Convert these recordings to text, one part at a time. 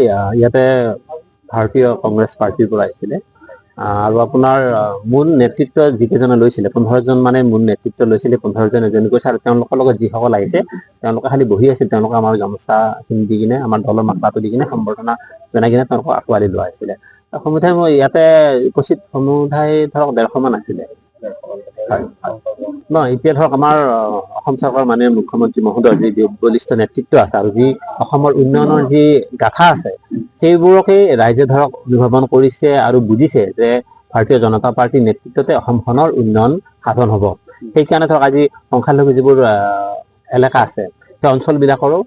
ইয়াতে ভাৰতীয় কংগ্ৰেছ পাৰ্টিৰ পৰা আহিছিলে আৰু আপোনাৰ মূল নেতৃত্ব যিকেইজনে লৈছিলে 15জন মানে মূল নেতৃত্ব লৈছিলে 15জন এজনী কৈছে আৰু তেওঁলোকৰ লগত যিসকল আহিছে তেওঁলোকে খালি বহি আছিল তেওঁলোকে আমাৰ গামোচাখিনি দি কিনে আমাৰ দলৰ মাকলাটো দি কিনে সম্বৰ্ধনা জনাই কিনে তেওঁলোকক আঁকোৱালি লোৱা হৈছিলে সমুদায় মই ইয়াতে উপস্থিত সমুদায় ধৰক 150 মান আছিলে ন এতিয়া ধৰক আমাৰ অসম চৰকাৰৰ মাননীয় মুখ্যমন্ত্ৰী মহোদয়ৰ যি বলিষ্ঠ নেতৃত্ব আছে আৰু যি অসমৰ উন্নয়নৰ যি গাথা আছে সেইবোৰকে ৰাইজে ধৰক অনুধাৱন কৰিছে আৰু বুজিছে যে ভাৰতীয় জনতা পাৰ্টিৰ নেতৃত্বতে অসমখনৰ উন্নয়ন সাধন হ'ব সেইকাৰণে ধৰক আজি সংখ্যালঘু যিবোৰ এলেকা আছে সেই অঞ্চলবিলাকৰো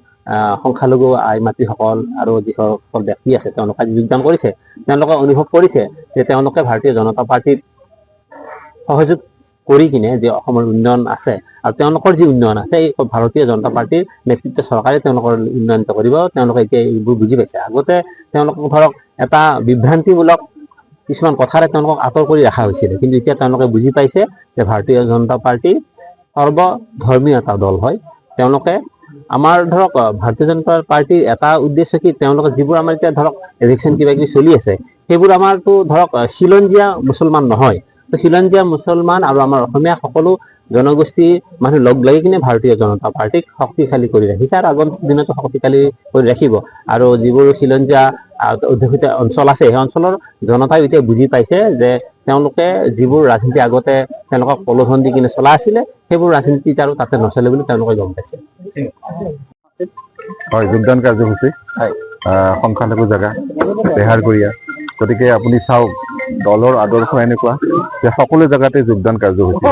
সংখ্যালঘু আই মাতৃসকল আৰু যিসকল ব্যক্তি আছে তেওঁলোকে আজি যোগদান কৰিছে তেওঁলোকে অনুভৱ কৰিছে যে তেওঁলোকে ভাৰতীয় জনতা পাৰ্টিত সহযোগ কৰি কিনে যে অসমৰ উন্নয়ন আছে আৰু তেওঁলোকৰ যি উন্নয়ন আছে এই ভাৰতীয় জনতা পাৰ্টিৰ নেতৃত্ব চৰকাৰে তেওঁলোকৰ উন্নয়ন কৰিব তেওঁলোকে এতিয়া এইবোৰ বুজি পাইছে আগতে তেওঁলোকক ধৰক এটা বিভ্ৰান্তিমূলক কিছুমান কথাৰে তেওঁলোকক আঁতৰ কৰি ৰখা হৈছিল কিন্তু এতিয়া তেওঁলোকে বুজি পাইছে যে ভাৰতীয় জনতা পাৰ্টি সৰ্বধৰ্মীয় এটা দল হয় তেওঁলোকে আমাৰ ধৰক ভাৰতীয় জনতা পাৰ্টিৰ এটা উদ্দেশ্য কি তেওঁলোকে যিবোৰ আমাৰ এতিয়া ধৰক ইলেকশ্যন কিবা কিবি চলি আছে সেইবোৰ আমাৰতো ধৰক খিলঞ্জীয়া মুছলমান নহয় তো খিলঞ্জীয়া মুছলমান আৰু আমাৰ অসমীয়া সকলো জনগোষ্ঠী মানুহ লগ লাগি কিনে ভাৰতীয় জনতা পাৰ্টিক শক্তিশালী কৰি ৰাখিছে আৰু আগন্তুক দিনতো শক্তিশালী কৰি ৰাখিব আৰু যিবোৰ খিলঞ্জীয়া অধ্যুষিত অঞ্চল আছে সেই অঞ্চলৰ জনতাই এতিয়া বুজি পাইছে যে তেওঁলোকে যিবোৰ ৰাজনীতি আগতে তেওঁলোকক প্ৰলোভন দি কিনে চলা আছিলে সেইবোৰ ৰাজনীতি আৰু তাতে নচলে বুলি তেওঁলোকে গম পাইছে হয় যোগদান কাৰ্যসূচী সংখ্যালঘু জেগা বেহাৰগড়িয়া গতিকে আপুনি চাওক দলৰ আদৰ্শ এনেকুৱা যে সকলো জেগাতে যোগদান কাৰ্যসূচী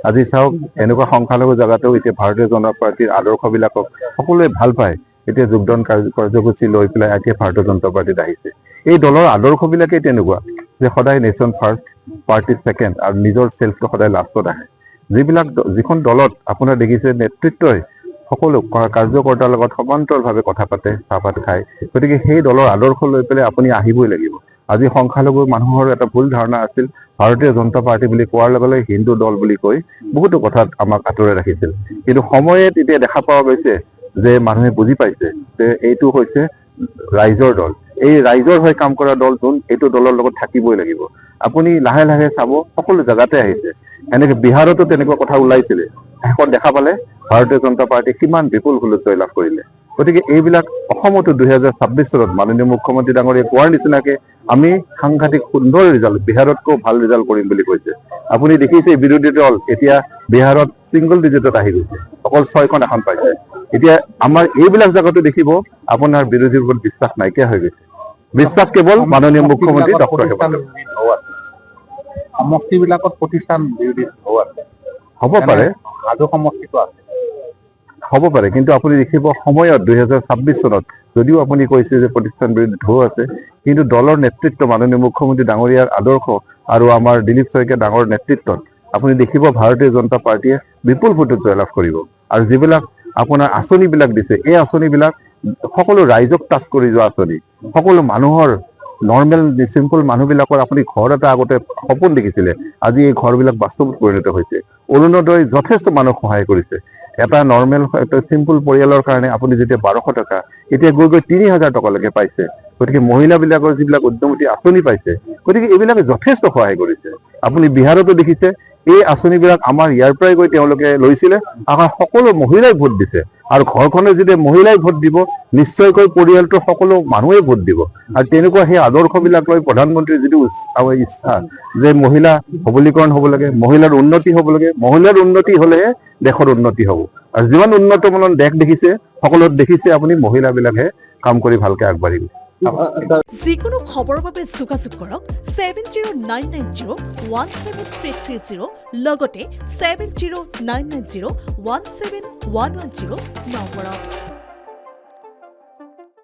আজি চাওক এনেকুৱা সংখ্যালঘু জেগাতেও এতিয়া ভাৰতীয় জনতা পাৰ্টিৰ আদৰ্শবিলাকক সকলোৱে ভাল পায় এতিয়া যোগদান কাৰ্যসূচী লৈ পেলাই একে ভাৰতীয় জনতা পাৰ্টিত আহিছে এই দলৰ আদৰ্শবিলাকে তেনেকুৱা যে সদায় নেশ্যন ফাৰ্ষ্ট পাৰ্টি ছেকেণ্ড আৰু নিজৰ চেল্ফটো সদায় লাষ্টত আহে যিখন দলত আপোনাৰ দেখিছে নেতৃত্বই সকলো কাৰ্যকৰ্তাৰ লগত সমান্তৰভাৱে কথা পাতে চাহপাত খায় গতিকে সেই দলৰ আদৰ্শ লৈ পেলাই আপুনি আহিবই লাগিব আজি সংখ্যালঘু মানুহৰ এটা ভুল ধাৰণা আছিল ভাৰতীয় জনতা পাৰ্টি বুলি কোৱাৰ লগে লগে হিন্দু দল বুলি কৈ বহুতো কথাত আমাক আঁতৰাই ৰাখিছিল কিন্তু সময়ে তেতিয়া দেখা পোৱা গৈছে যে মানুহে বুজি পাইছে যে এইটো হৈছে ৰাইজৰ দল এই ৰাইজৰ হৈ কাম কৰা দল যোন এইটো দলৰ লগত থাকিবই লাগিব আপুনি লাহে লাহে চাব সকলো জেগাতে আহিছে এনেকে বিহাৰতো তেনেকুৱা কথা ওলাইছিলে শেষত দেখা পালে ভাৰতীয় জনতা পাৰ্টি কিমান বিপুল হুলস্থুল লাভ কৰিলে গতিকে এইবিলাক অসমতো 2026 চনত মাননীয় মুখ্যমন্ত্ৰী ডাঙৰীয়াই কোৱাৰ নিচিনাকে আমি সাংঘাতিক সুন্দৰ ৰিজাল্ট বিহাৰতকৈ ভাল ৰিজাল্ট কৰিম বুলি কৈছে আপুনি দেখিছে বিৰোধী দল এতিয়া বিহাৰত ছিংগল ডিজিটত আহি গৈছে অকল 6খন আসন পাইছে এতিয়া আমাৰ এইবিলাক জেগাতো দেখিব আপোনাৰ বিৰোধীৰ ওপৰত বিশ্বাস নাইকিয়া হৈ গৈছে বিশ্বাস কেৱল মাননীয় মুখ্যমন্ত্ৰী ডক্টৰ সমষ্টিবিলাকত প্ৰতিষ্ঠান বিৰোধী হ'ব পাৰে আজু সমষ্টিটো আছে হ'ব পাৰে কিন্তু আপুনি দেখিব সময়ত 2026 চনত যদিও আপুনি কৈছে যে প্ৰতিষ্ঠান বিৰোধী ঢৌ আছে কিন্তু দলৰ নেতৃত্ব মাননীয় মুখ্যমন্ত্ৰী ডাঙৰীয়াৰ আদৰ্শ আৰু আমাৰ দিলীপ শইকীয়া ডাঙৰ নেতৃত্বত আপুনি দেখিব ভাৰতীয় জনতা পাৰ্টিয়ে বিপুল ভোটত জয়লাভ কৰিব আৰু যিবিলাক আপোনাৰ আঁচনিবিলাক দিছে এই আঁচনিবিলাক সকলো ৰাইজক টাচ কৰি যোৱা আঁচনি সকলো মানুহৰ নৰ্মেল চিম্পল মানুহবিলাকৰ আপুনি ঘৰ এটা আগতে সপোন দেখিছিলে আজি এই ঘৰবিলাক বাস্তৱত পৰিণত হৈছে অৰুণোদয় যথেষ্ট মানুহক সহায় কৰিছে এটা নৰ্মেল এটা চিম্পল পৰিয়ালৰ কাৰণে আপুনি যেতিয়া 1200 টকা এতিয়া গৈ 3000 টকালৈকে পাইছে গতিকে মহিলাবিলাকৰ যিবিলাক উদ্যমী আঁচনি পাইছে গতিকে এইবিলাকে যথেষ্ট সহায় কৰিছে আপুনি বিহাৰতো দেখিছে এই আঁচনিবিলাক আমাৰ ইয়াৰ পৰাই গৈ তেওঁলোকে লৈছিলে আমাৰ সকলো মহিলাই ভোট দিছে আৰু ঘৰখনে যদি মহিলাই ভোট দিব নিশ্চয়কৈ পৰিয়ালটোৰ সকলো মানুহে ভোট দিব আৰু তেনেকুৱা সেই আদৰ্শবিলাক লৈ প্ৰধানমন্ত্ৰীৰ যিটো ইচ্ছা যে মহিলা সবলীকৰণ হ'ব লাগে মহিলাৰ উন্নতি হ'ব লাগে মহিলাৰ উন্নতি হ'লেহে দেশৰ উন্নতি হ'ব আৰু যিমান উন্নতমানৰ দেশ দেখিছে সকলোত দেখিছে আপুনি মহিলাবিলাকে কাম কৰি ভালকে আগবাঢ়ি গৈছে যিকোনো খবৰৰ বাবে যোগাযোগ কৰক 7099017330 লগতে 7099017110 নম্বৰত